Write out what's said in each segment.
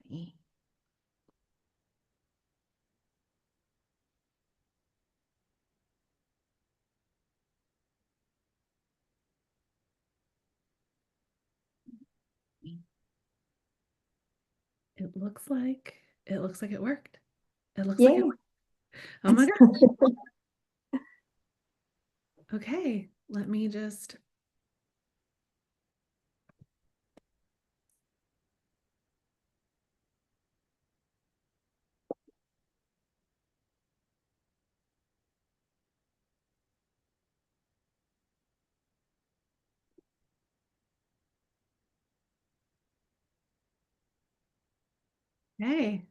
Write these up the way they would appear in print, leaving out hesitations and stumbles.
me. It looks like it worked. It looks like it Yay. worked. Oh my gosh. Okay, let me just. Hey.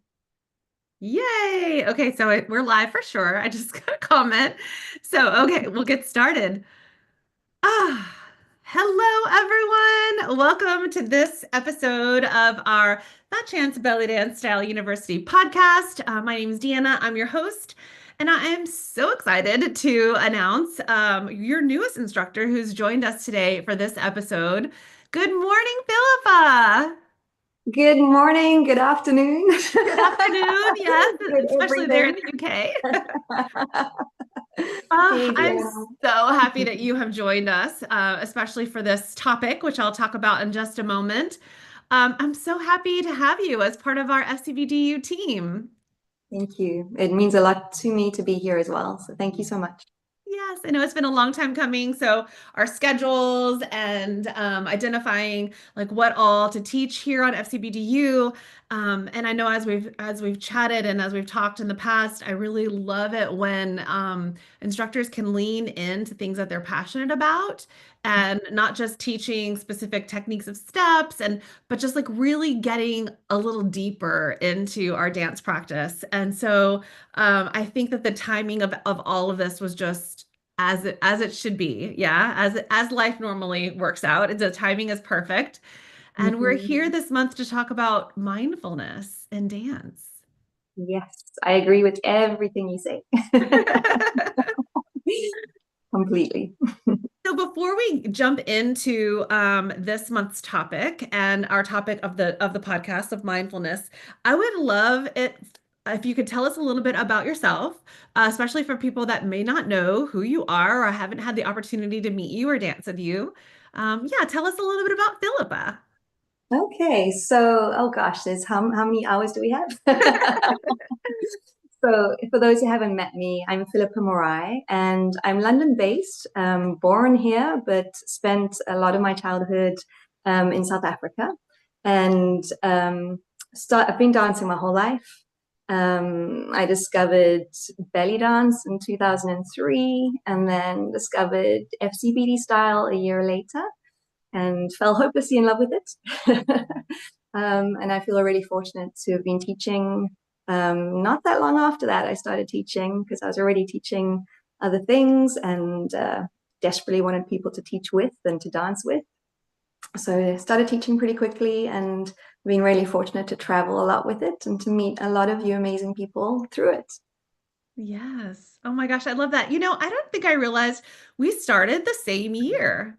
Yay. Okay, so we're live for sure. I just got a comment. So, okay, we'll get started. Ah, hello everyone. Welcome to this episode of our That Chance Belly Dance Style University podcast. My name is Deanna. I'm your host, and I am so excited to announce your newest instructor who's joined us today for this episode. Good morning, Philippa. Good morning, good afternoon, Good afternoon. Yes, good especially there in everything. the UK. Hey, I'm Diana. so happy that you have joined us, especially for this topic, which I'll talk about in just a moment. I'm so happy to have you as part of our FCBDU team. Thank you. It means a lot to me to be here as well. So thank you so much. Yes, I know it's been a long time coming. So our schedules and identifying like what all to teach here on FCBDU. And I know as we've chatted and as we've talked in the past, I really love it when instructors can lean into things that they're passionate about and not just teaching specific techniques of steps and but just like really getting a little deeper into our dance practice. And so I think that the timing of all of this was just as it should be. Yeah, as life normally works out. The timing is perfect. And we're Mhm. here this month to talk about mindfulness and dance. Yes, I agree with everything you say. Completely. So before we jump into this month's topic and our topic of the podcast of mindfulness, I would love it if you could tell us a little bit about yourself, especially for people that may not know who you are or haven't had the opportunity to meet you or dance with you. Yeah, tell us a little bit about Philippa. Okay, so oh gosh, there's how many hours do we have? So, for those who haven't met me, I'm Philippa Morai, and I'm London-based, born here, but spent a lot of my childhood in South Africa. And I've been dancing my whole life. I discovered belly dance in 2003, and then discovered FCBD Style a year later, and fell hopelessly in love with it. And I feel really fortunate to have been teaching. Not that long after that, I started teaching because I was already teaching other things and desperately wanted people to teach with and to dance with. So I started teaching pretty quickly and been really fortunate to travel a lot with it and to meet a lot of you amazing people through it. Yes. Oh my gosh, I love that. I don't think I realized we started the same year.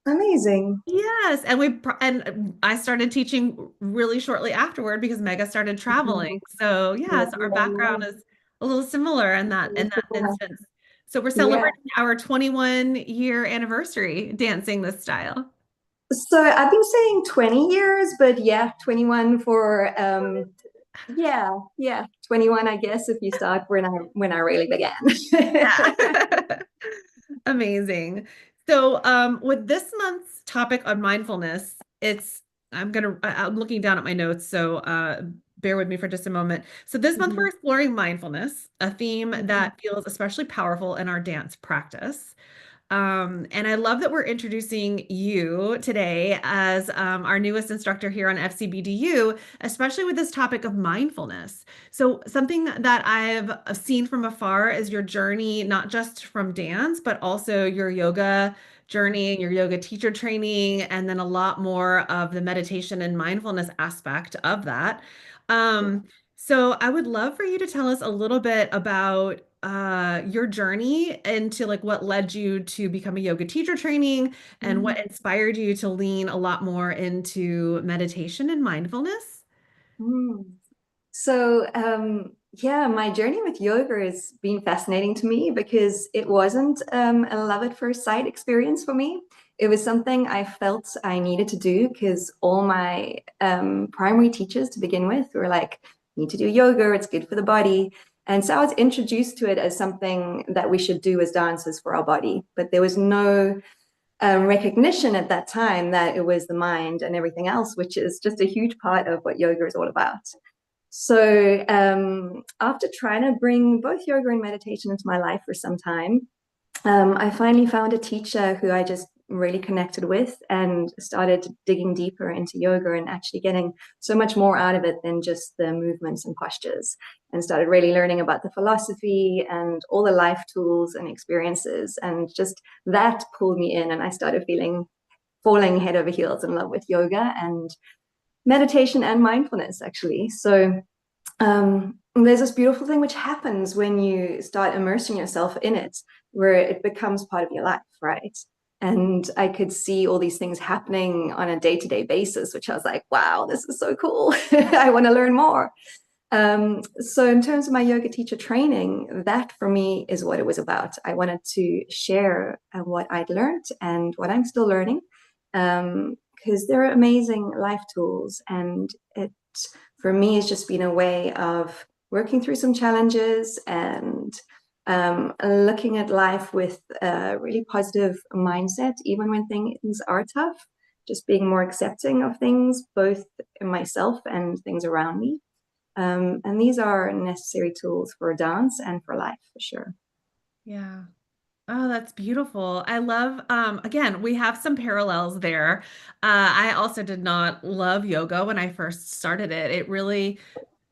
Amazing. Yes, and I started teaching really shortly afterward because Mega started traveling. Mhm. So Yeah, yes, our yeah, background is a little similar in that yeah. instance. So we're Yeah. celebrating our 21-year anniversary dancing this style. So I've been saying 20 years, but yeah, 21 for yeah, 21 I guess if you start when I really began. Yeah. Amazing. So, with this month's topic on mindfulness, I'm looking down at my notes, so bear with me for just a moment. So this month we're Mhm, exploring mindfulness, a theme mhm, that feels especially powerful in our dance practice. And I love that we're introducing you today as our newest instructor here on FCBDU, especially with this topic of mindfulness. So, something that I've seen from afar is your journey, not just from dance, but also your yoga journey, your yoga teacher training, and then a lot more of the meditation and mindfulness aspect of that. Um, so I would love for you to tell us a little bit about your journey into like what led you to become a yoga teacher training and what mhm. inspired you to lean a lot more into meditation and mindfulness. Mm. So, yeah, my journey with yoga has been fascinating to me because it wasn't a love at first sight experience for me. It was something I felt I needed to do because all my primary teachers to begin with were like, you need to do yoga, it's good for the body. And so I was introduced to it as something that we should do as dancers for our body. But there was no recognition at that time that it was the mind and everything else, which is just a huge part of what yoga is all about. So after trying to bring both yoga and meditation into my life for some time, I finally found a teacher who I just really connected with and started digging deeper into yoga and actually getting so much more out of it than just the movements and postures, and started really learning about the philosophy and all the life tools and experiences. And just that pulled me in, and I started falling head over heels in love with yoga and meditation and mindfulness, actually. So there's this beautiful thing which happens when you start immersing yourself in it, where it becomes part of your life, right? And I could see all these things happening on a day-to-day basis, which I was like, wow, this is so cool. I want to learn more. So in terms of my yoga teacher training, that for me is what it was about. I wanted to share what I'd learned and what I'm still learning, because they're amazing life tools. And it, for me, has just been a way of working through some challenges and looking at life with a really positive mindset, even when things are tough, just being more accepting of things, both in myself and things around me. And these are necessary tools for dance and for life, for sure. Yeah. Oh, that's beautiful. I love, again, we have some parallels there. I also did not love yoga when I first started it. It really,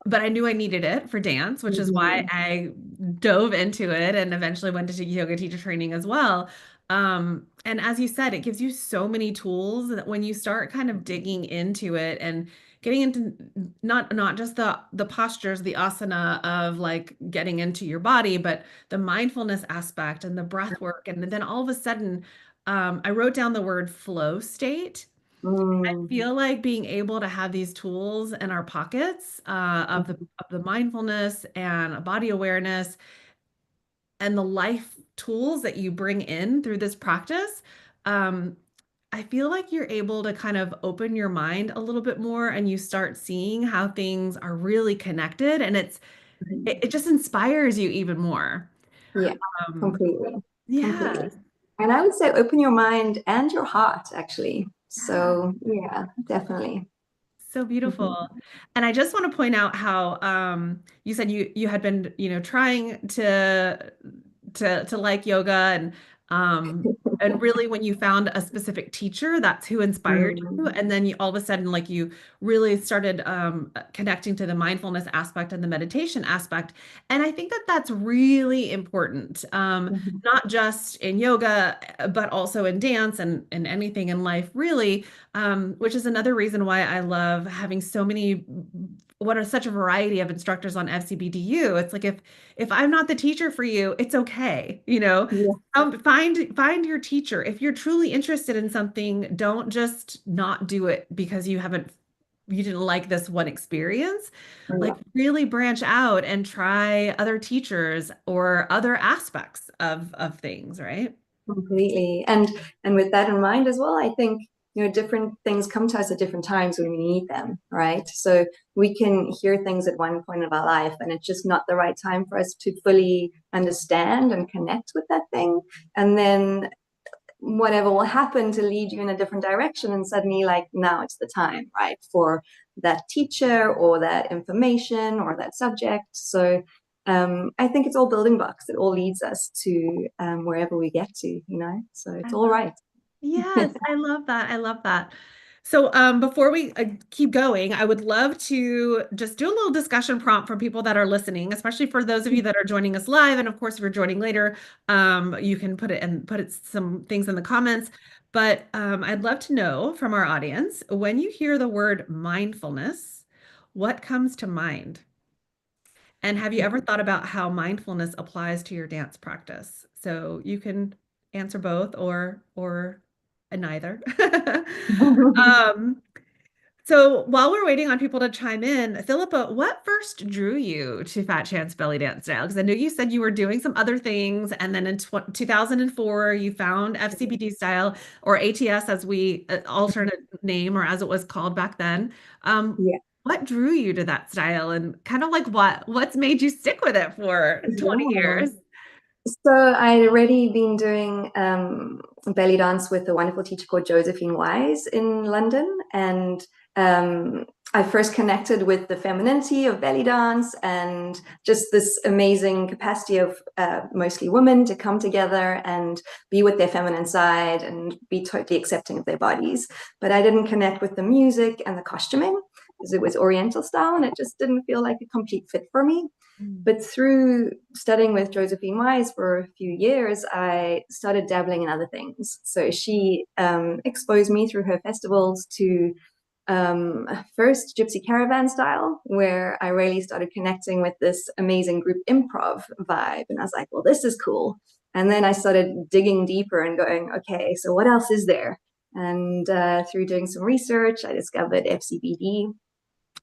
but I knew I needed it for dance, which is why Mhm. I dove into it and eventually went to yoga teacher training as well. And as you said, it gives you so many tools that when you start kind of digging into it and getting into not just the postures, the asana of like getting into your body, but the mindfulness aspect and the breath work. And then all of a sudden, I wrote down the word flow state. I Mm. feel like being able to have these tools in our pockets of the mindfulness and body awareness and the life tools that you bring in through this practice, um, I feel like you're able to kind of open your mind a little bit more and you start seeing how things are really connected and it just inspires you even more. Yeah, Um, completely. yeah. Completely. And I would say open your mind and your heart, actually. Yeah. So, yeah, definitely. So beautiful. Mhm. And I just want to point out how you said you had been, trying to like yoga and really when you found a specific teacher, that's who inspired you. Mm. And then you all of a sudden like you really started connecting to the mindfulness aspect and the meditation aspect. And I think that that's really important. Mhm. Not just in yoga, but also in dance and anything in life, really, which is another reason why I love having so many, what are such a variety of instructors on FCBDU. It's like if I'm not the teacher for you, it's okay, Yeah, find your teacher. If you're truly interested in something, don't just not do it because you didn't like this one experience. Like yeah. really branch out and try other teachers or other aspects of things, right? Completely. And with that in mind as well, I think, different things come to us at different times when we need them, right? So we can hear things at one point of our life and it's just not the right time for us to fully understand and connect with that thing. And then whatever will happen to lead you in a different direction, and suddenly like now it's the time, right, for that teacher or that information or that subject. So I think it's all building blocks. It all leads us to wherever we get to, so I it's all love right. Yes, I love that. I love that. So, before we keep going, I would love to just do a little discussion prompt for people that are listening, especially for those of you that are joining us live. And of course, if you're joining later, you can put it some things in the comments. But I'd love to know from our audience, when you hear the word mindfulness, what comes to mind? And have you ever thought about how mindfulness applies to your dance practice? So you can answer both or neither. Um, So while we're waiting on people to chime in, Philippa, what first drew you to Fat Chance Belly Dance Style? Because I know you said you were doing some other things, and then in 2004 you found FCBD Style or ATS as we alternate name or as it was called back then. Yeah. What drew you to that style, and kind of like what's made you stick with it for 20 Yeah. years? So I'd already been doing belly dance with a wonderful teacher called Josephine Wise in London. And um, I first connected with the femininity of belly dance and just this amazing capacity of mostly women to come together and be with their feminine side and be totally accepting of their bodies. But I didn't connect with the music and the costuming because it was Oriental style and it just didn't feel like a complete fit for me. Mm. But through studying with Josephine Wise for a few years, I started dabbling in other things. So she exposed me through her festivals to first Gypsy Caravan style, where I really started connecting with this amazing group improv vibe. And I was like, well, this is cool. And then I started digging deeper and going, okay, so what else is there? And through doing some research, I discovered FCBD,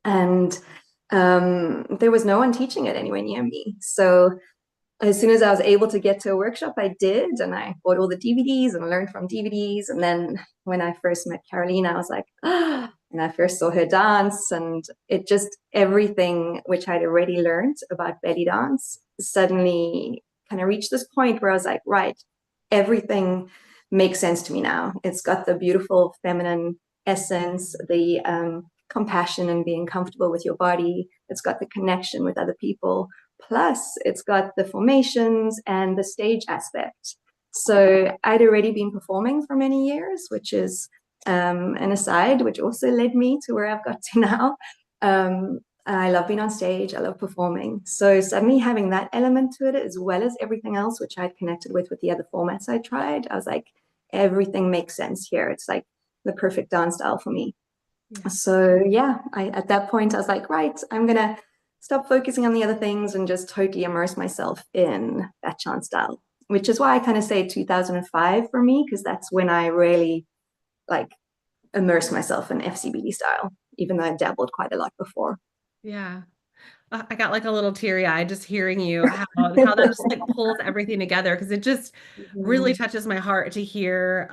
and there was no one teaching it anywhere near me. So as soon as I was able to get to a workshop, I did, and I bought all the DVDs and learned from DVDs. And then when I first met Carolina, I was like, ah, and I first saw her dance, and it just everything which I'd already learned about belly dance suddenly kind of reached this point where I was like, right, everything makes sense to me now. It's got the beautiful feminine essence, the compassion and being comfortable with your body. It's got the connection with other people. Plus, it's got the formations and the stage aspect. So I'd already been performing for many years, which is an aside, which also led me to where I've got to now. I love being on stage. I love performing. So suddenly having that element to it, as well as everything else, which I'd connected with the other formats I tried, I was like, everything makes sense here. It's like the perfect dance style for me. Yeah. So yeah, at that point I was like, right, I'm gonna stop focusing on the other things and just totally immerse myself in that chant style, which is why I kind of say 2005 for me, because that's when I really like immerse myself in FCBD style, even though I dabbled quite a lot before. Yeah. I got like a little teary eye just hearing you how that just like pulls everything together because it just really Mhm. touches my heart to hear.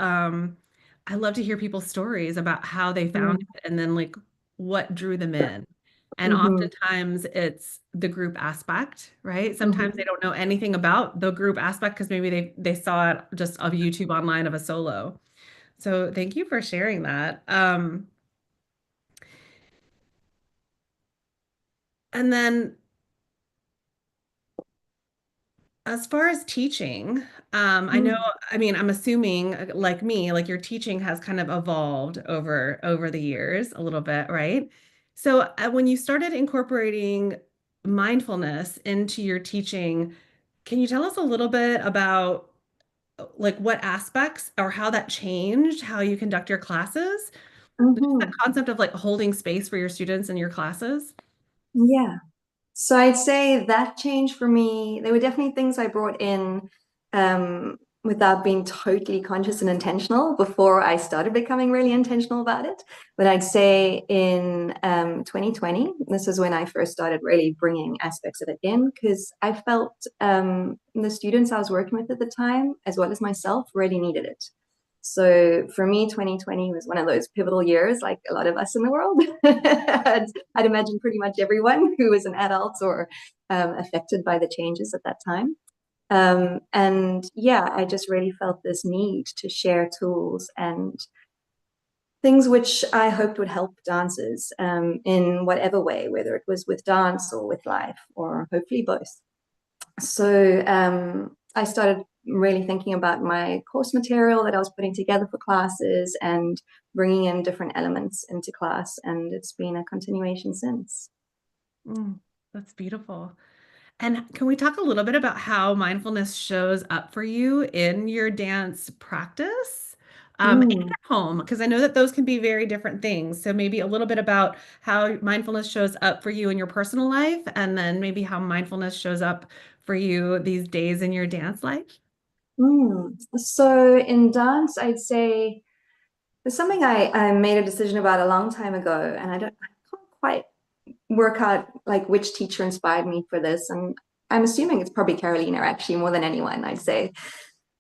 I love to hear people's stories about how they found Mhm. it and then like what drew them in. And Mhm. oftentimes it's the group aspect, right? Sometimes they Mhm. don't know anything about the group aspect because maybe they saw it just of YouTube online of a solo. So thank you for sharing that. And then as far as teaching, I know, Mhm. I mean, I'm assuming like me, like your teaching has kind of evolved over the years a little bit, right? So when you started incorporating mindfulness into your teaching, can you tell us a little bit about like what aspects or how that changed how you conduct your classes? Just that Mhm. concept of like holding space for your students in your classes? Yeah. So I'd say that changed for me. There were definitely things I brought in without being totally conscious and intentional before I started becoming really intentional about it. But I'd say in 2020, this is when I first started really bringing aspects of it in because I felt the students I was working with at the time, as well as myself, really needed it. So for me, 2020 was one of those pivotal years, like a lot of us in the world. I'd imagine pretty much everyone who was an adult or affected by the changes at that time. And yeah, I just really felt this need to share tools and things which I hoped would help dancers in whatever way, whether it was with dance or with life, or hopefully both. So I started really thinking about my course material that I was putting together for classes and bringing in different elements into class. And it's been a continuation since. Mm, that's beautiful. And can we talk a little bit about how mindfulness shows up for you in your dance practice, and Mm. at home? Because I know that those can be very different things. So maybe a little bit about how mindfulness shows up for you in your personal life, and then maybe how mindfulness shows up for you these days in your dance life. So in dance, I'd say There's something I made a decision about a long time ago, and I can't quite work out like which teacher inspired me for this. And I'm assuming it's probably Carolina, actually, more than anyone, I'd say,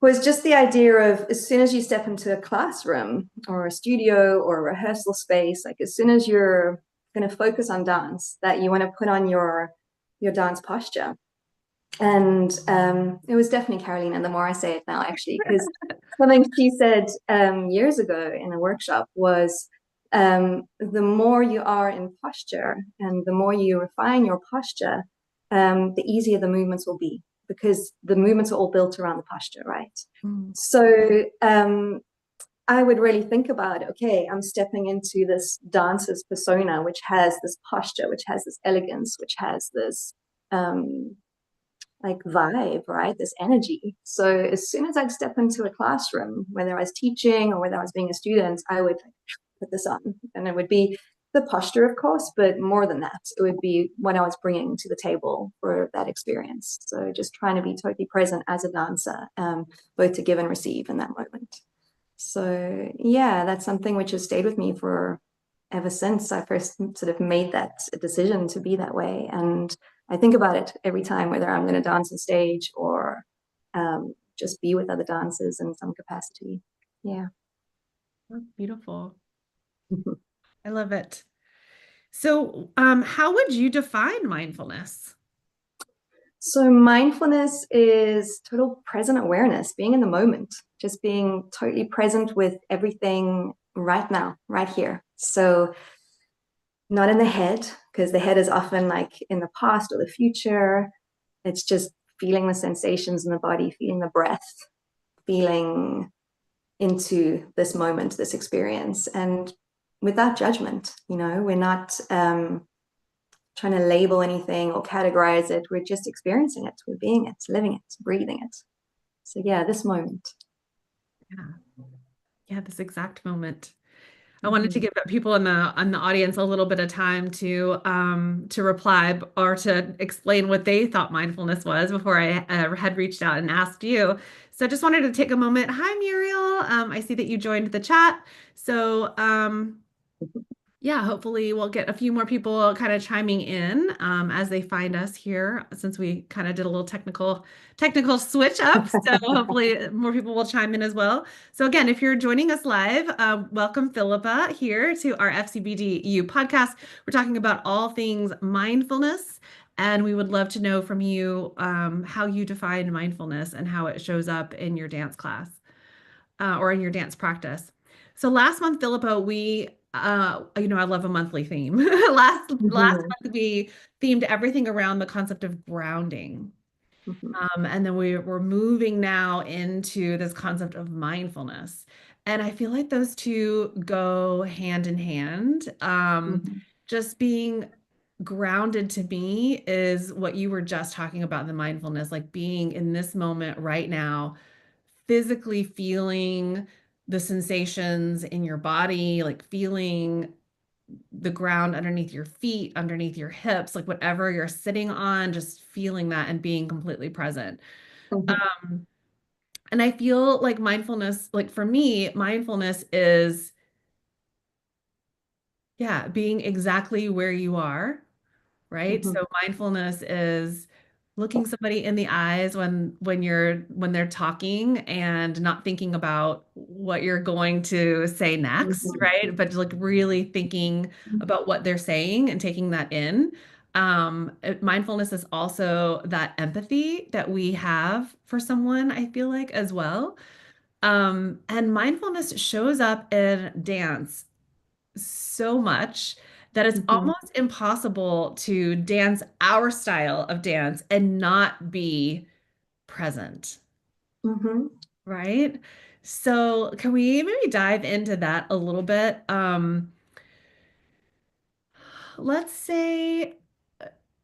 was just the idea of as soon as you step into a classroom or a studio or a rehearsal space, like as soon as you're going to focus on dance, that you want to put on your dance posture. And it was definitely Caroline. And the more I say it now, actually, because something she said years ago in a workshop was the more you are in posture and the more you refine your posture, the easier the movements will be because the movements are all built around the posture, right? Mm. So I would really think about, okay, I'm stepping into this dancer's persona, which has this posture, which has this elegance, which has this um, like vibe, right? This energy. So as soon as I'd step into a classroom, whether I was teaching or whether I was being a student, I would put this on. And it would be the posture, of course, but more than that, it would be what I was bringing to the table for that experience. So just trying to be totally present as a dancer, both to give and receive in that moment. So yeah, that's something which has stayed with me for ever since I first sort of made that decision to be that way. And I think about it every time, whether I'm going to dance on stage or just be with other dancers in some capacity. Yeah. That's beautiful. I love it. So, how would you define mindfulness? So mindfulness is total present awareness, being in the moment, just being totally present with everything right now, right here. So not in the head, because the head is often like in the past or the future. It's just feeling the sensations in the body, feeling the breath, feeling into this moment, this experience, and without judgment. We're not trying to label anything or categorize it. We're just experiencing it. We're being it, living it, breathing it. So yeah, this moment. Yeah, yeah, this exact moment. I wanted to Mm-hmm. give people in the audience a little bit of time to reply or to explain what they thought mindfulness was before I had reached out and asked you. So I just wanted to take a moment. Hi, Muriel. I see that you joined the chat. So yeah, hopefully we'll get a few more people kind of chiming in as they find us here, since we kind of did a little technical switch up. So hopefully more people will chime in as well. So again, if you're joining us live, welcome Philippa here to our FCBDU podcast. We're talking about all things mindfulness, and we would love to know from you how you define mindfulness and how it shows up in your dance class or in your dance practice. So last month, Philippa, I love a monthly theme. Last Mm-hmm. month we themed everything around the concept of grounding. Mm-hmm. And then we're moving now into this concept of mindfulness. And I feel like those two go hand in hand. Mm-hmm. Just being grounded to me is what you were just talking about in the mindfulness, like being in this moment right now, physically feeling the sensations in your body, like feeling the ground underneath your feet, underneath your hips, like whatever you're sitting on, just feeling that and being completely present. Mm-hmm. Um, and I feel like mindfulness, like for me, mindfulness is, yeah, being exactly where you are, right? Mm-hmm. So mindfulness is looking somebody in the eyes when they're talking and not thinking about what you're going to say next, Mm-hmm. right? But like really thinking about what they're saying and taking that in. Mindfulness is also that empathy that we have for someone, I feel like, as well. And mindfulness shows up in dance so much that it's Mm-hmm. almost impossible to dance our style of dance and not be present, Mm-hmm. right? So, can we maybe dive into that a little bit? Let's say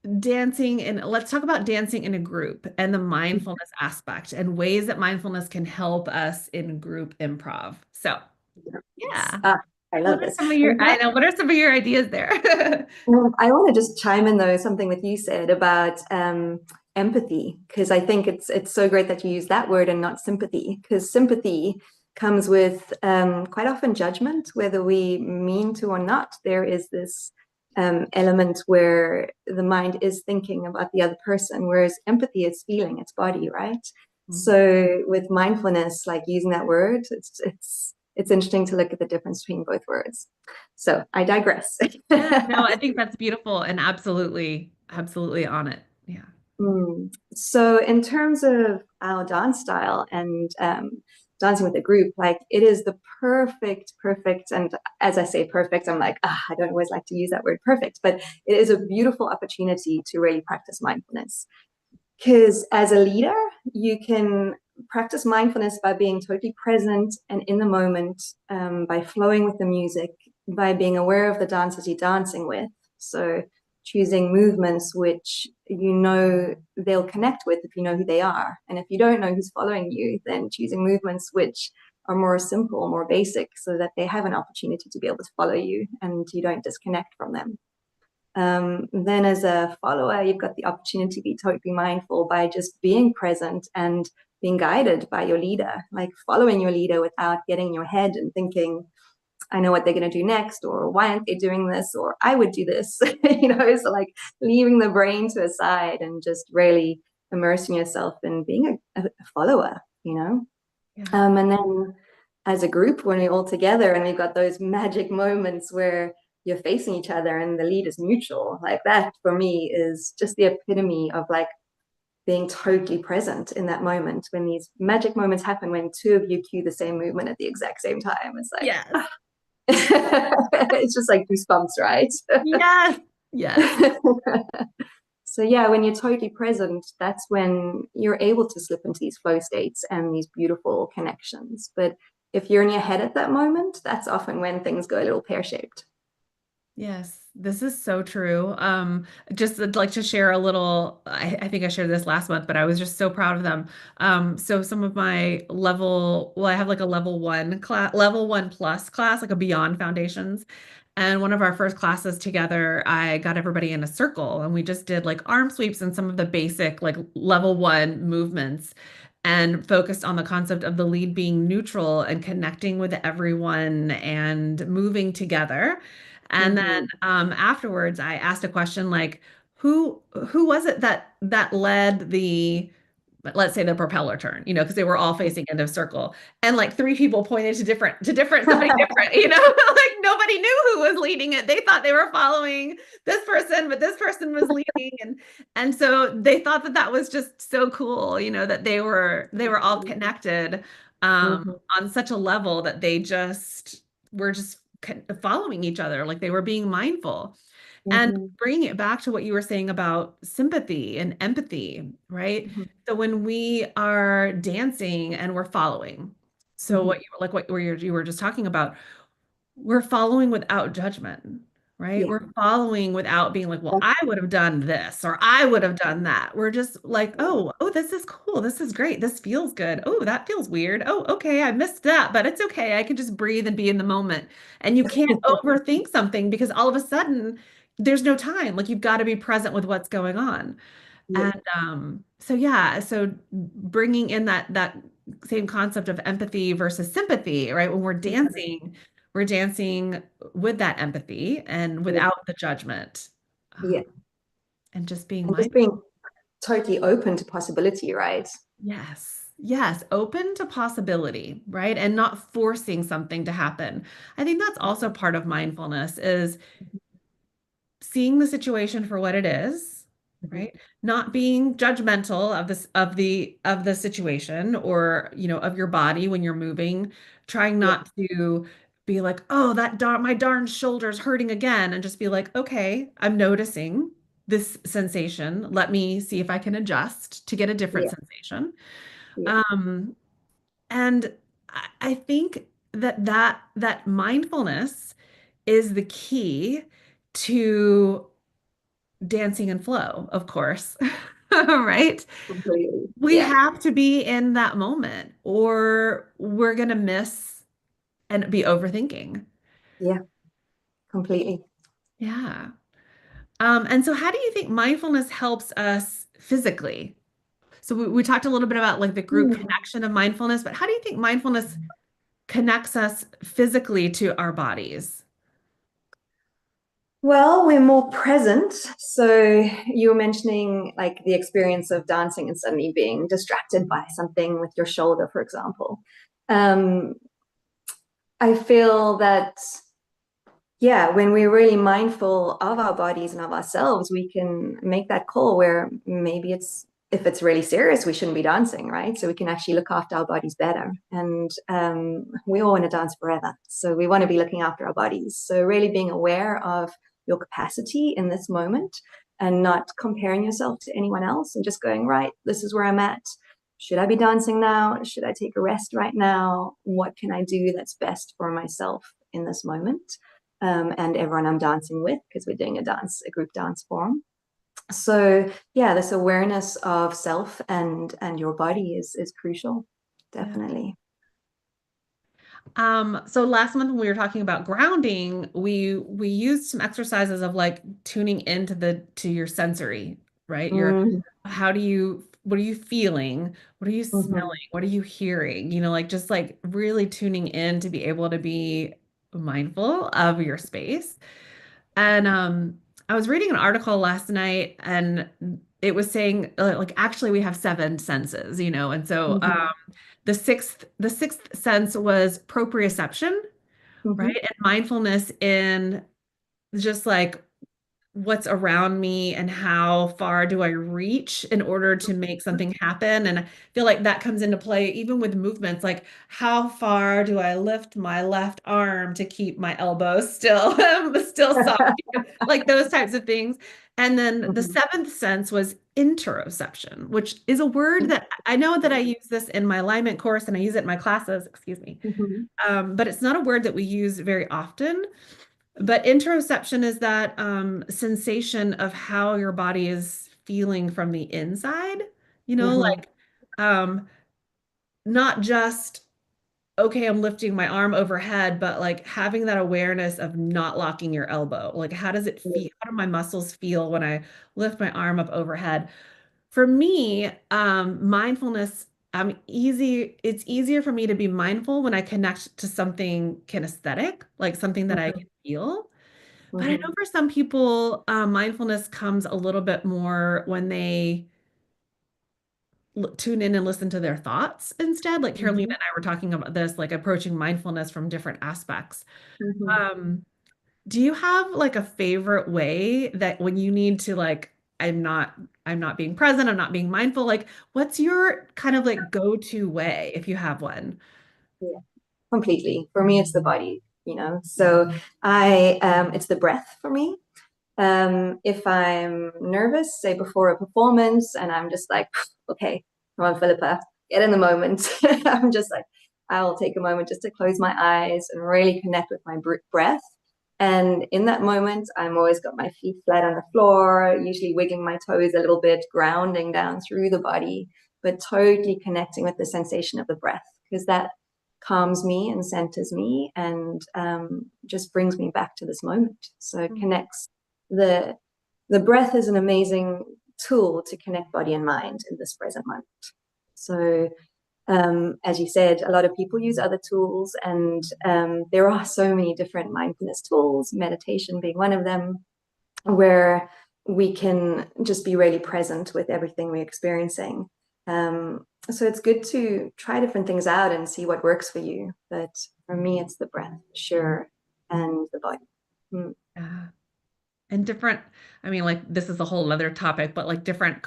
let's talk about dancing in a group and the mindfulness aspect and ways that mindfulness can help us in group improv. So, Yes. yeah. I What love are this. some of And your, I know, what are some of your ideas there? I want to just chime in though something that you said about empathy, because I think it's so great that you use that word and not sympathy, because sympathy comes with quite often judgment, whether we mean to or not. There is this element where the mind is thinking about the other person, whereas empathy is feeling its body, right? Mhm. So with mindfulness, like using that word, it's interesting to look at the difference between both words. So I digress. Yeah, no, I think that's beautiful and absolutely, absolutely on it. Yeah. So in terms of our dance style and dancing with a group, like it is the perfect, and as I say perfect, I'm like, I don't always like to use that word perfect, but it is a beautiful opportunity to really practice mindfulness. Because as a leader, you can practice mindfulness by being totally present and in the moment, by flowing with the music, by being aware of the dancers you're dancing with. So choosing movements which you know they'll connect with if you know who they are. And if you don't know who's following you, then choosing movements which are more simple, more basic, so that they have an opportunity to be able to follow you and you don't disconnect from them. Then as a follower, you've got the opportunity to be totally mindful by just being present and being guided by your leader, like following your leader without getting in your head and thinking, I know what they're going to do next, or why aren't they doing this, or I would do this, so like leaving the brain to a side and just really immersing yourself in being a follower, Yeah. and then as a group, when we're all together and we've got those magic moments where you're facing each other and the lead is neutral, like that for me is just the epitome of like being totally present in that moment when these magic moments happen when two of you cue the same movement at the exact same time. It's like, Yes. it's just like goosebumps, right? Yes. Yes. So yeah, when you're totally present, that's when you're able to slip into these flow states and these beautiful connections. But if you're in your head at that moment, that's often when things go a little pear-shaped. Yes, this is so true. Just like to share a little, I think I shared this last month, but I was just so proud of them. So some of my well, I have like a level one plus class, like a beyond foundations. And one of our first classes together, I got everybody in a circle and we just did like arm sweeps and some of the basic like level one movements and focused on the concept of the lead being neutral and connecting with everyone and moving together. And then Mm-hmm. afterwards, I asked a question like, who was it that led the, let's say, the propeller turn, because they were all facing end of circle, and like three people pointed to somebody different, like nobody knew who was leading it. They thought they were following this person, but this person was leading, and so they thought that that was just so cool, that they were all connected um, Mm-hmm. on such a level that they just were just following each other, like they were being mindful. And Mm-hmm. bringing it back to what you were saying about sympathy and empathy, right? So when we are dancing and we're following, so Mm-hmm. what you were just talking about, we're following without judgment, right? Yeah. We're following without being like, well, I would have done this or I would have done that. We're just like, oh, this is cool. This is great. This feels good. Oh, that feels weird. Oh, okay, I missed that, but it's okay. I can just breathe and be in the moment. And you can't overthink something because all of a sudden there's no time. Like you've got to be present with what's going on. Yeah. And so yeah, so bringing in that same concept of empathy versus sympathy, right? When we're dancing with that empathy and Yeah. without the judgment, Yeah. and just being And just mindful. being totally open to possibility, right? Yes, yes, open to possibility, right? And not forcing something to happen. I think that's also part of mindfulness is seeing the situation for what it is, Mm-hmm. right? Not being judgmental of this of the situation or, of your body when you're moving, trying Yeah. not to be like, "Oh, my darn shoulder's hurting again," and just be like, "Okay, I'm noticing this sensation. Let me see if I can adjust to get a different Yeah. sensation." Yeah. Um, and I think that mindfulness is the key to dancing and flow, of course. Right? Completely. We Yeah. have to be in that moment or we're going to miss and be overthinking. Yeah. Completely. Yeah. And so how do you think mindfulness helps us physically? So we talked a little bit about like the group Hmm. connection of mindfulness, but how do you think mindfulness connects us physically to our bodies? Well, we're more present. So you were mentioning like the experience of dancing and suddenly being distracted by something with your shoulder, for example. Um, I feel that, yeah, when we're really mindful of our bodies and of ourselves, we can make that call where maybe if it's really serious, we shouldn't be dancing, right? So we can actually look after our bodies better. And we all want to dance forever. So we want to be looking after our bodies. So really being aware of your capacity in this moment and not comparing yourself to anyone else and just going, right, this is where I'm at. Should I be dancing now? Should I take a rest right now? What can I do that's best for myself in this moment? And everyone I'm dancing with, because we're doing a group dance form. So yeah, this awareness of self and your body is crucial, Yeah. definitely. So last month when we were talking about grounding, we used some exercises of like tuning into to your sensory, right? Your Mm-hmm. what are you feeling? What are you Mm-hmm. smelling? What are you hearing? Like just like really tuning in to be able to be mindful of your space. And I was reading an article last night and it was saying like actually we have seven senses, and so Mm-hmm. the sixth sense was proprioception, Mm-hmm. right? And mindfulness in just like what's around me and how far do I reach in order to make something happen. And I feel like that comes into play even with movements, like how far do I lift my left arm to keep my elbow still still soft, like those types of things. And then the Mm-hmm. seventh sense was interoception, which is a word that I know that I use this in my alignment course and I use it in my classes, excuse me. Mm-hmm. But it's not a word that we use very often. But interoception is that sensation of how your body is feeling from the inside, Mm-hmm. like um, not just, okay, I'm lifting my arm overhead, but like having that awareness of not locking your elbow. Like, how does it feel? How do my muscles feel when I lift my arm up overhead? For me, mindfulness, it's easier for me to be mindful when I connect to something kinesthetic, like something that I Mm-hmm. can feel. But I Mm-hmm. know for some people, mindfulness comes a little bit more when they tune in and listen to their thoughts instead. Like Carolina Mm-hmm. and I were talking about this, like approaching mindfulness from different aspects. Mm-hmm. Um, do you have like a favorite way that when you need to like, I'm not, I'm not being present, I'm not being mindful, like what's your kind of like go-to way if you have one? Yeah, completely. For me, it's the body, So it's the breath for me. If I'm nervous, say before a performance, and I'm just like, okay, come on, Philippa, get in the moment. I'm just like, I'll take a moment just to close my eyes and really connect with my breath. And in that moment, I'm always got my feet flat on the floor, usually wiggling my toes a little bit, grounding down through the body, but totally connecting with the sensation of the breath because that calms me and centers me and just brings me back to this moment. So it connects the the breath is an amazing tool to connect body and mind in this present moment. So, as you said, a lot of people use other tools, and there are so many different mindfulness tools, meditation being one of them, where we can just be really present with everything we're experiencing. So it's good to try different things out and see what works for you. But for me, it's the breath, sure, and the body. Mm. Yeah. And different, I mean, like this is a whole other topic, but like different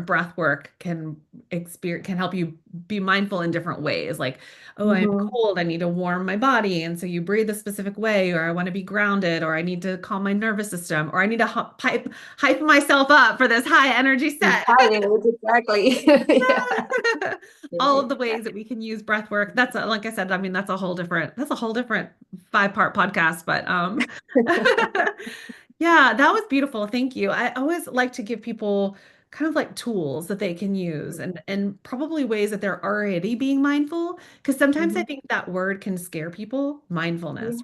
breath work can help you be mindful in different ways. Like, oh, I'm Mm-hmm. cold, I need to warm my body. And so you breathe a specific way, or I want to be grounded, or I need to calm my nervous system, or I need to hype myself up for this high energy set. Tired, exactly. Yeah. All Yeah, of the ways that we can use breath work. Like I said, I mean, that's a whole different 5-part podcast, but yeah, that was beautiful. Thank you. I always like to give people kind of like tools that they can use and probably ways that they're already being mindful. Because sometimes I Mhm. think that word can scare people, Yeah, mindfulness.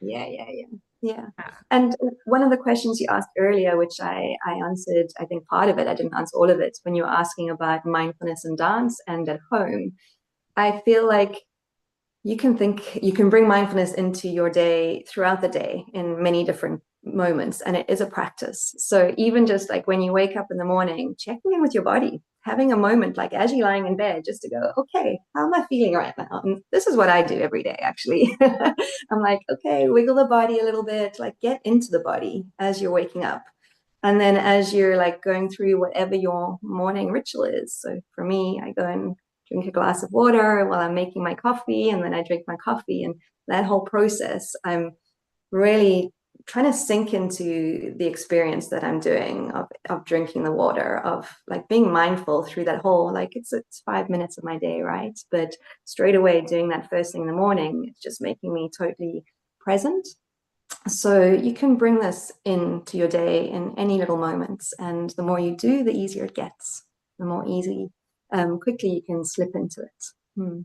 yeah, yeah, yeah. Yeah. Yeah. And one of the questions you asked earlier, which I answered, I think part of it, I didn't answer all of it, when you were asking about mindfulness and dance and at home, I feel like you can bring mindfulness into your day throughout the day in many different moments, and it is a practice. So even just like when you wake up in the morning, checking in with your body, having a moment like as you're lying in bed, just to go, okay, how am I feeling right now? And this is what I do every day, actually. I'm like, okay, wiggle the body a little bit, like get into the body as you're waking up. And then as you're like going through whatever your morning ritual is. So for me, I go and drink a glass of water while I'm making my coffee, and then I drink my coffee. And that whole process, I'm really trying to sink into the experience that I'm doing of drinking the water, of like being mindful through that whole, like it's 5 minutes of my day, right? But straight away doing that first thing in the morning, it's just making me totally present. So you can bring this into your day in any little moments, and the more you do, the easier it gets. The more easy, quickly you can slip into it. Hmm.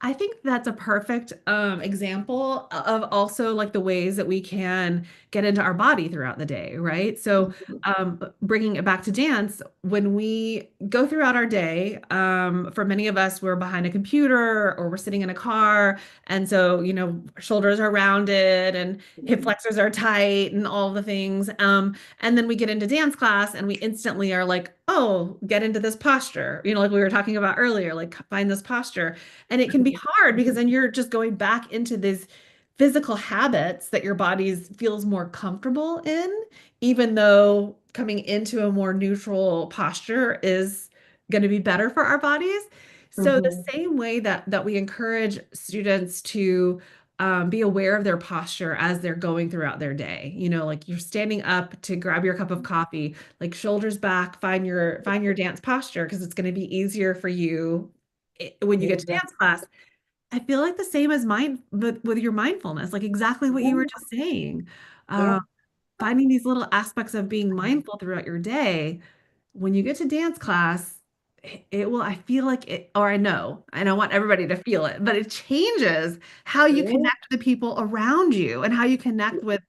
I think that's a perfect example of also like the ways that we can get into our body throughout the day, right? So, bringing it back to dance, when we go throughout our day, for many of us, we're behind a computer or we're sitting in a car, and so shoulders are rounded and hip flexors are tight and all the things. And then we get into dance class and we instantly are like, oh, get into this posture, like we were talking about earlier, like find this posture. And it can be hard because then you're just going back into these physical habits that your body feels more comfortable in, even though coming into a more neutral posture is going to be better for our bodies. So the Mm-hmm. same way that we encourage students to be aware of their posture as they're going throughout their day. Like you're standing up to grab your cup of coffee, like shoulders back, find your dance posture because it's going to be easier for you when you get to dance Exactly. class. I feel like the same as mine, but with your mindfulness, like exactly what you were Yeah. just saying. Yeah. Finding these little aspects of being mindful throughout your day. When you get to dance class, it will, I feel like it, or I know, and I want everybody to feel it, but it changes how you Yeah. connect with the people around you and how you connect with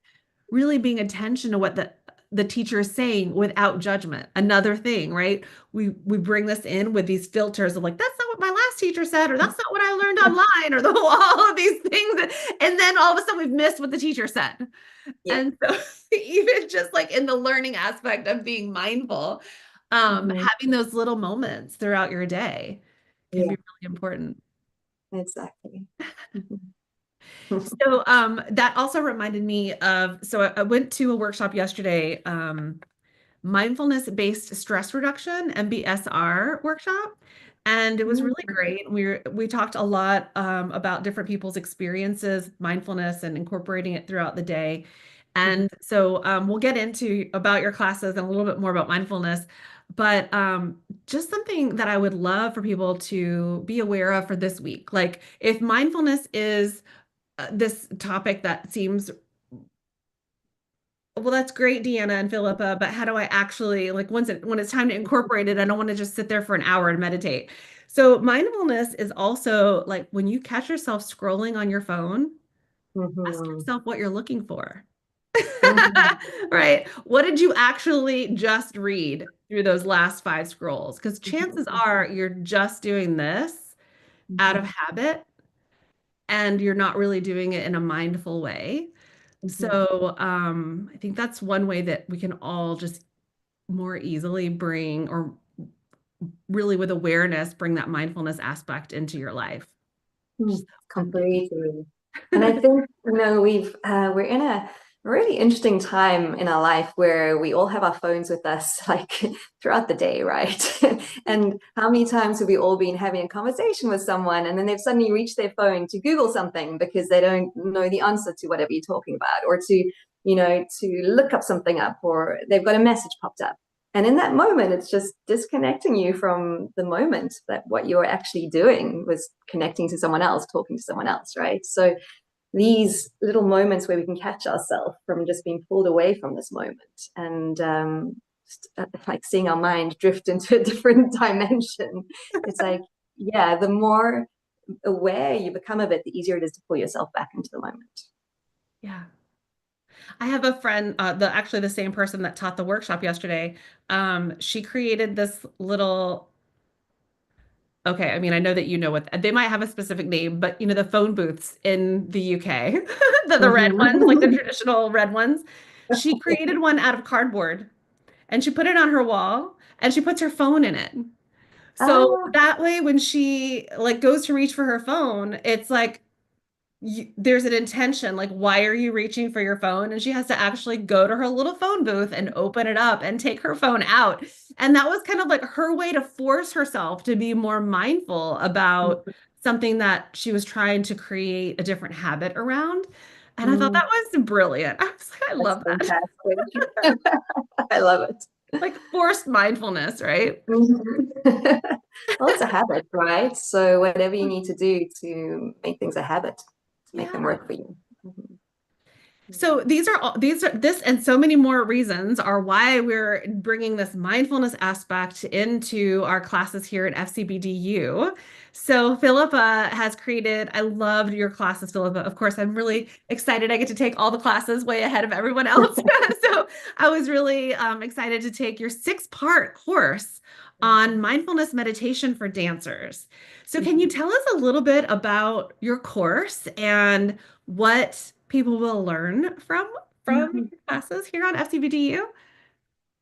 really being attention to what the teacher is saying without judgment. Another thing, right? We bring this in with these filters of like, that's not what my last teacher said, or that's not what I learned online, or all of these things. And then all of a sudden we've missed what the teacher said. Yeah. And so even just like in the learning aspect of being mindful, Hmm. having those little moments throughout your day can be Yeah. really important. Exactly. Mhm. So that also reminded me of, so I went to a workshop yesterday, mindfulness-based stress reduction, MBSR workshop. And it was really great. We talked a lot about different people's experiences, mindfulness, and incorporating it throughout the day. Mhm. And so we'll get into about your classes and a little bit more about mindfulness. But just something that I would love for people to be aware of for this week. Like if mindfulness is this topic that seems, well, that's great, Deanna and Philippa, but how do I actually, like, when it's time to incorporate it, I don't want to just sit there for an hour and meditate. So mindfulness is also like when you catch yourself scrolling on your phone, ask Mhm. yourself what you're looking for. Mhm. Right? What did you actually just read through those last five scrolls? Because chances Mhm. are you're just doing this out of Mhm. habit and you're not really doing it in a mindful way. Mhm. So I think that's one way that we can all just more easily bring, or really with awareness, bring that mindfulness aspect into your life. Just a fun thing. Completely. And I think, we're in a really interesting time in our life where we all have our phones with us like throughout the day, right? And how many times have we all been having a conversation with someone and then they've suddenly reached their phone to Google something because they don't know the answer to whatever you're talking about, or to look up something up, or they've got a message popped up. And in that moment, it's just disconnecting you from the moment that what you're actually doing was connecting to someone else, talking to someone else, right? So these little moments where we can catch ourselves from just being pulled away from this moment, and like seeing our mind drift into a different dimension. It's like, yeah, the more aware you become of it, the easier it is to pull yourself back into the moment. Yeah. I have a friend, actually the same person that taught the workshop yesterday. She created this little Okay, I mean, I know that you know what they might have a specific name, but you know the phone booths in the UK, the red ones, like the Mhm. traditional red ones. She created one out of cardboard and she put it on her wall and she puts her phone in it. So Ah, that way when she like goes to reach for her phone, it's like there's an intention, like, why are you reaching for your phone? And she has to actually go to her little phone booth and open it up and take her phone out. And that was kind of like her way to force herself to be more mindful about something that she was trying to create a different habit around. And I thought mm, that was brilliant. I was like, I that's love that. fantastic. I love it. Like forced mindfulness, right? Mhm. Well, it's a habit, right? So whatever you need to do to make things a habit, to make them Yeah. work for you. Mhm. So these are this and so many more reasons are why we're bringing this mindfulness aspect into our classes here at FCBDU. So Philippa has created, I loved your classes, Philippa. Of course, I'm really excited. I get to take all the classes way ahead of everyone else. So I was really excited to take your 6-part course on mindfulness meditation for dancers. So can you Mhm. tell us a little bit about your course and what people will learn from Mhm. your classes here on FCBDU?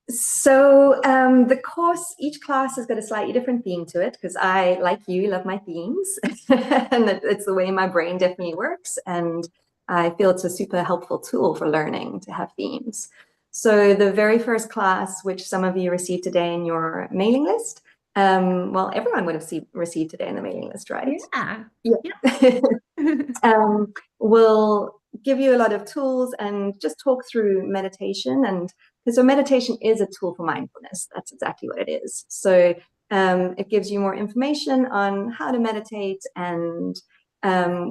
So the course, each class has got a slightly different theme to it because I, like you, love my themes, and it's the way my brain definitely works. And I feel it's a super helpful tool for learning to have themes. So the very first class, which some of you received today in your mailing list, well, everyone would have received today in the mailing list, right? Yeah. Yeah. Will give you a lot of tools and just talk through meditation. And so meditation is a tool for mindfulness. That's exactly what it is. So it gives you more information on how to meditate. And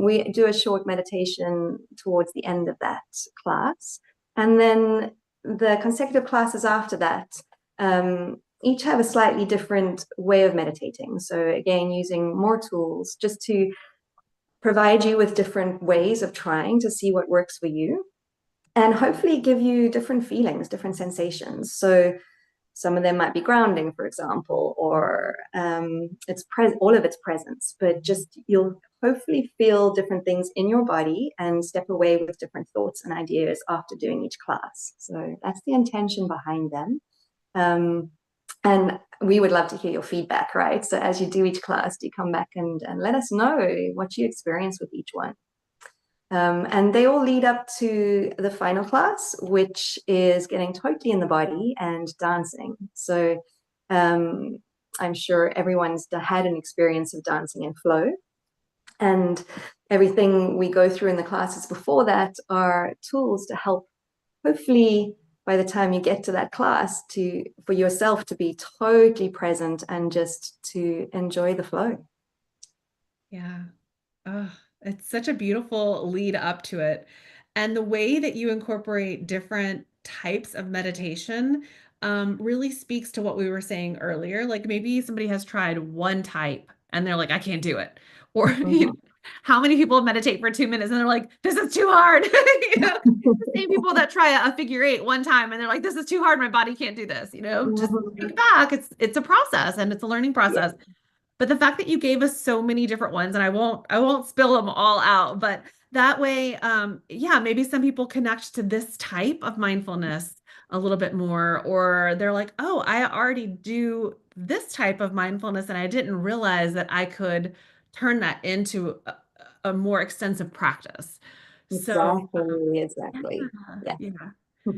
we do a short meditation towards the end of that class. And then the consecutive classes after that each have a slightly different way of meditating. So again, using more tools just to provide you with different ways of trying to see what works for you and hopefully give you different feelings, different sensations. So some of them might be grounding, for example, or all of its presence, but just you'll hopefully feel different things in your body and step away with different thoughts and ideas after doing each class. So that's the intention behind them. Um, and we would love to hear your feedback, right? So as you do each class, do come back and let us know what you experience with each one. And they all lead up to the final class, which is getting totally in the body and dancing. So um, I'm sure everyone's had an experience of dancing in flow. And everything we go through in the classes before that are tools to help hopefully by the time you get to that class to for yourself to be totally present and just to enjoy the flow. Yeah. Oh, it's such a beautiful lead up to it. And the way that you incorporate different types of meditation really speaks to what we were saying earlier. Like maybe somebody has tried one type and they're like, I can't do it. Or, you know, Mhm. how many people meditate for 2 minutes and they're like, this is too hard. You know, the same people that try a figure eight one time and they're like, this is too hard. My body can't do this. You know, just think Mhm. back. It's a process and it's a learning Yeah. process. But the fact that you gave us so many different ones, and I won't spill them all out, but that way, yeah, maybe some people connect to this type of mindfulness a little bit more, or they're like, oh, I already do this type of mindfulness, and I didn't realize that I could turn that into a more extensive practice. So, Exactly, yeah, exactly. Yeah. yeah.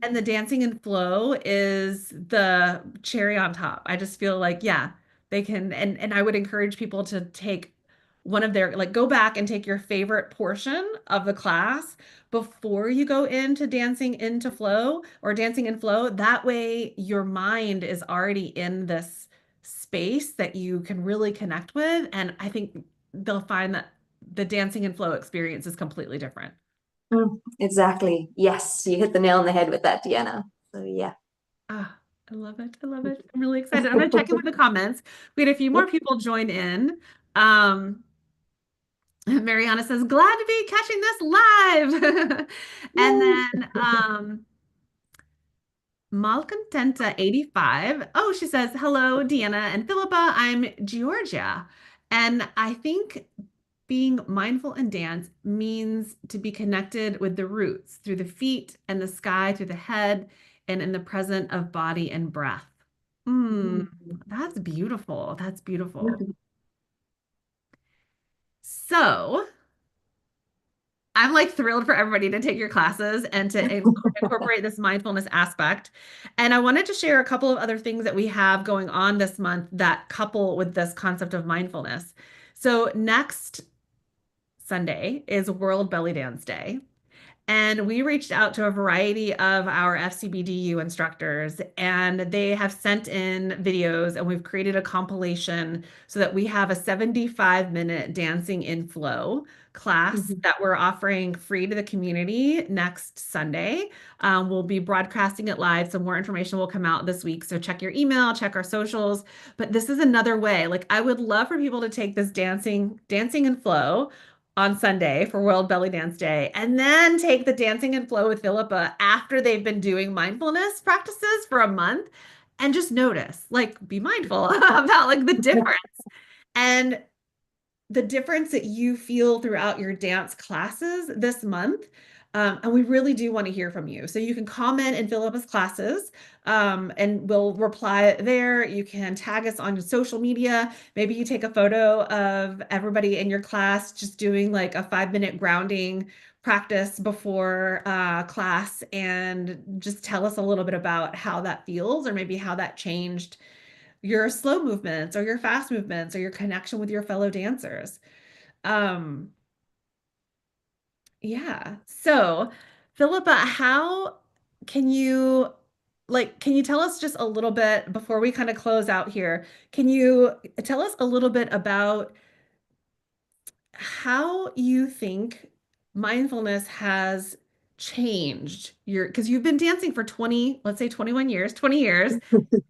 And the dancing and flow is the cherry on top. I just feel like, yeah, they can, and I would encourage people to take one of their, like, go back and take your favorite portion of the class before you go into dancing into flow or dancing in flow. That way, your mind is already in this space that you can really connect with. And I think they'll find that the dancing and flow experience is completely different. Exactly. Yes, you hit the nail on the head with that, Deanna. So yeah. Ah, I love it. I love it. I'm really excited. I'm gonna check in with the comments. We had a few more Yep. people join in. Um, Mariana says, glad to be catching this live. And Yay. then Malcontenta 85. Oh, she says, hello, Deanna and Philippa. I'm Georgia. And I think being mindful in dance means to be connected with the roots through the feet and the sky, through the head, and in the present of body and breath. Mm, that's beautiful. That's beautiful. So, I'm like thrilled for everybody to take your classes and to incorporate this mindfulness aspect. And I wanted to share a couple of other things that we have going on this month that couple with this concept of mindfulness. So, next Sunday is World Belly Dance Day. And we reached out to a variety of our FCBDU instructors, and they have sent in videos, and we've created a compilation so that we have a 75-minute dancing in flow class Mhm. that we're offering free to the community next Sunday. We'll be broadcasting it live, so more information will come out this week. So check your email, check our socials. But this is another way. Like I would love for people to take this dancing in flow on Sunday for World Belly Dance Day, and then take the dancing and flow with Philippa after they've been doing mindfulness practices for a month and just notice, like, be mindful about like the difference. And the difference that you feel throughout your dance classes this month. And we really do want to hear from you. So you can comment in Philippa's classes, and we'll reply there. You can tag us on your social media. Maybe you take a photo of everybody in your class just doing like a 5-minute grounding practice before class and just tell us a little bit about how that feels or maybe how that changed your slow movements or your fast movements or your connection with your fellow dancers. Um, yeah. So, Philippa, how can you can you tell us just a little bit before we kind of close out here? Can you tell us a little bit about how you think mindfulness has changed your, because you've been dancing for 20, let's say 21 years, 20 years.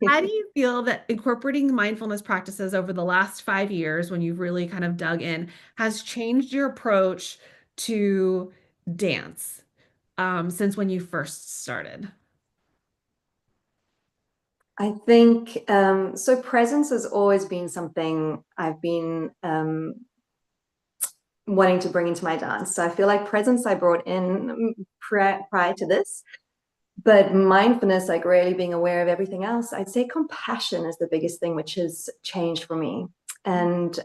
How do you feel that incorporating mindfulness practices over the last 5 years, when you've really kind of dug in, has changed your approach to dance since when you first started? I think so. Presence has always been something I've been wanting to bring into my dance. So I feel like presence I brought in prior to this, but mindfulness, like really being aware of everything else, I'd say compassion is the biggest thing which has changed for me. And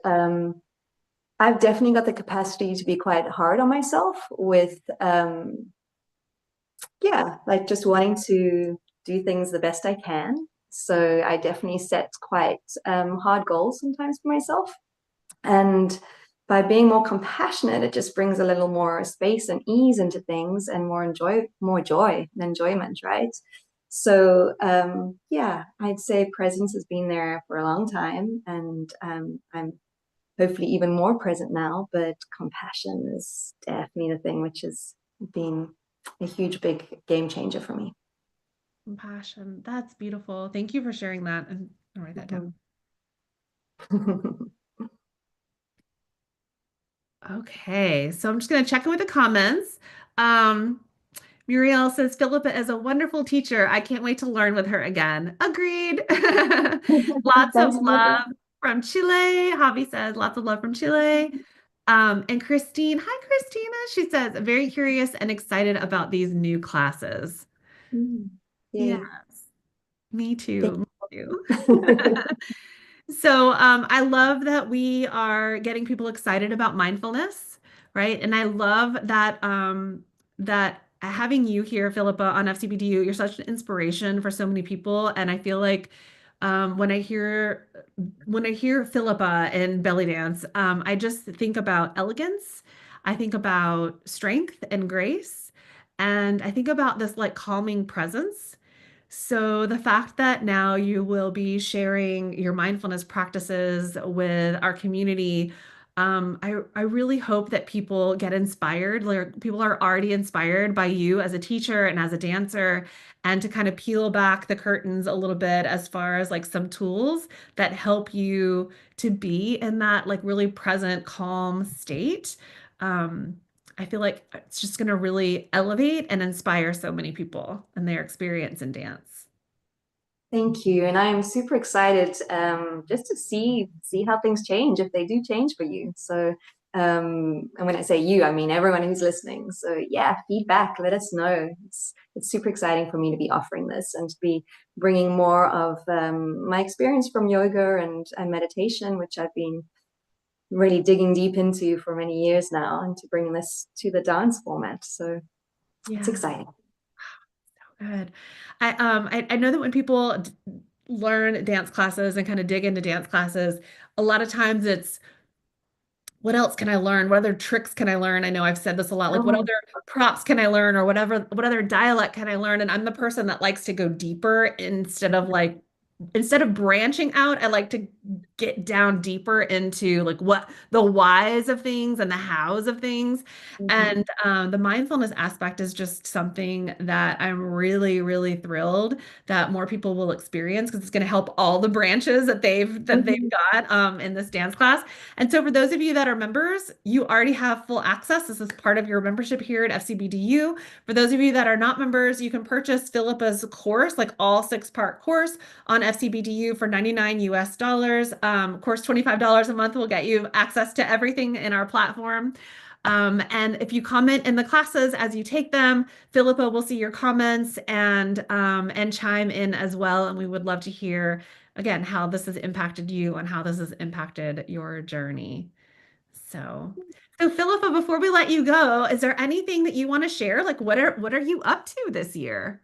I've definitely got the capacity to be quite hard on myself with, yeah, like just wanting to do things the best I can. So I definitely set quite hard goals sometimes for myself. And by being more compassionate, it just brings a little more space and ease into things and more joy and enjoyment, right? So yeah, I'd say presence has been there for a long time, and I'm hopefully even more present now. But compassion is definitely the thing which has been a huge, big game changer for me. Compassion. That's beautiful. Thank you for sharing that. And I'll write that down. Mhm. Okay, so I'm just going to check in with the comments. Um, Muriel says, Philippa is a wonderful teacher. I can't wait to learn with her again. Agreed. Lots of Thanks, Philippa. love from Chile. Javi says, lots of love from Chile. And Christine, hi, Christina. She says, very curious and excited about these new classes. Yay. Yes, me Thank too. Me too. you. So I love that we are getting people excited about mindfulness, right? And I love that that having you here, Philippa, on FCBDU, you're such an inspiration for so many people. And I feel like when I hear Philippa in belly dance, I just think about elegance. I think about strength and grace, and I think about this like calming presence. So, the fact that now you will be sharing your mindfulness practices with our community, I really hope that people get inspired. Like, people are already inspired by you as a teacher and as a dancer, and to kind of peel back the curtains a little bit as far as like some tools that help you to be in that like really present, calm state. Um, I feel like it's just going to really elevate and inspire so many people and their experience in dance. Thank you, and I am super excited just to see how things change if they do change for you. So, and when I say you, I mean everyone who's listening. So, yeah, feedback. Let us know. It's super exciting for me to be offering this and to be bringing more of my experience from yoga and meditation, which I've been really digging deep into for many years now, and to bring this to the dance format. So, it's Yeah, exciting. good. I know that when people learn dance classes and kind of dig into dance classes, a lot of times it's what else can I learn? What other tricks can I learn? I know I've said this a lot, like what Oh, other props can I learn or whatever, what other dialect can I learn? And I'm the person that likes to go deeper instead of branching out, I like to get down deeper into like what the whys of things and the hows of things. mhm, And the mindfulness aspect is just something that I'm really, really thrilled that more people will experience because it's going to help all the branches that they've mhm, got in this dance class. And so for those of you that are members, you already have full access. This is part of your membership here at FCBDU. For those of you that are not members, you can purchase Philippa's course, like all 6-part course on FCBDU for 99 US dollars. Of course, $25 a month will get you access to everything in our platform. And if you comment in the classes as you take them, Philippa will see your comments and chime in as well. And we would love to hear again how this has impacted you and how this has impacted your journey. So, so Philippa, before we let you go, is there anything that you want to share? Like what are you up to this year?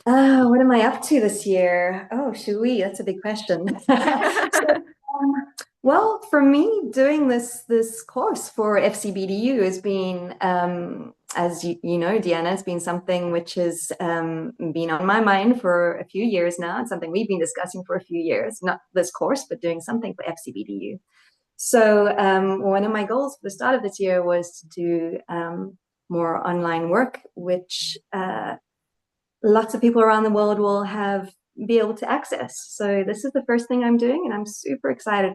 What am I up to this year? Oh, should we? That's a big question. So, um, well, for me, doing this course for FCBDU has been, as you know, Deanna, has been something which has been on my mind for a few years now. It's something we've been discussing for a few years. Not this course, but doing something for FCBDU. So, one of my goals for the start of this year was to do more online work, which lots of people around the world will have be able to access. So this is the first thing I'm doing, and I'm super excited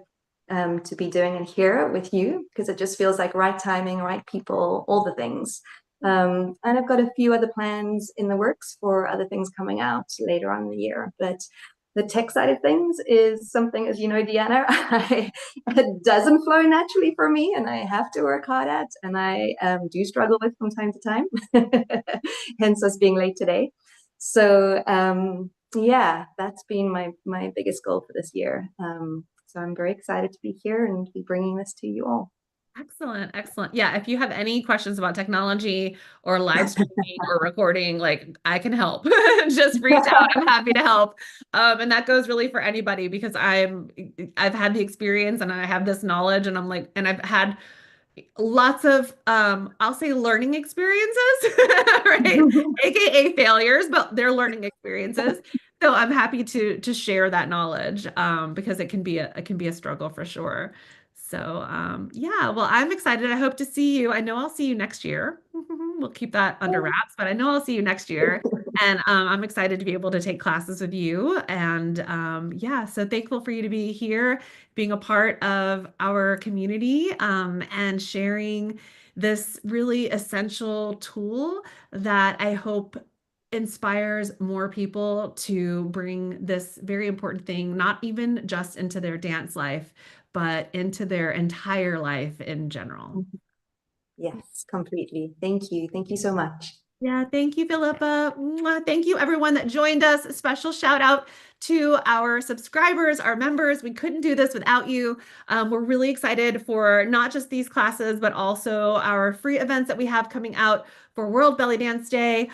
to be doing it here with you because it just feels like right timing, right people, all the things. And I've got a few other plans in the works for other things coming out later on in the year. But the tech side of things is something, as you know, Deanna, it doesn't flow naturally for me, and I have to work hard at, and I do struggle with from time to time. Hence us being late today. So yeah, that's been my biggest goal for this year. So I'm very excited to be here and be bringing this to you all. Excellent, excellent. Yeah, if you have any questions about technology or live streaming or recording, like I can help. Just reach out. I'm happy to help. And that goes really for anybody because I've had the experience and I have this knowledge and I'm like, and I've had lots of I'll say learning experiences, right? AKA failures, but they're learning experiences. So I'm happy to share that knowledge because it can be a struggle for sure. So yeah, well, I'm excited. I hope to see you. I know I'll see you next year. We'll keep that under wraps, but I know I'll see you next year. And I'm excited to be able to take classes with you. And yeah, so thankful for you to be here being a part of our community and sharing this really essential tool that I hope inspires more people to bring this very important thing, not even just into their dance life, but into their entire life in general. Yes, completely. Thank you. Thank you so much. Yeah, thank you, Philippa. Mwah. Thank you, everyone that joined us. A special shout out to our subscribers, our members. We couldn't do this without you. We're really excited for not just these classes, but also our free events that we have coming out for World Belly Dance Day.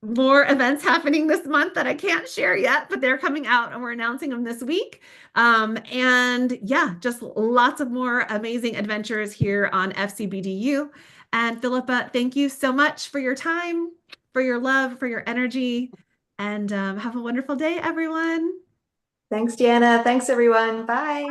More events happening this month that I can't share yet, but they're coming out and we're announcing them this week. And yeah, just lots of more amazing adventures here on FCBDU. And Philippa, thank you so much for your time, for your love, for your energy, and have a wonderful day, everyone. Thanks, Deanna. Thanks, everyone. Bye.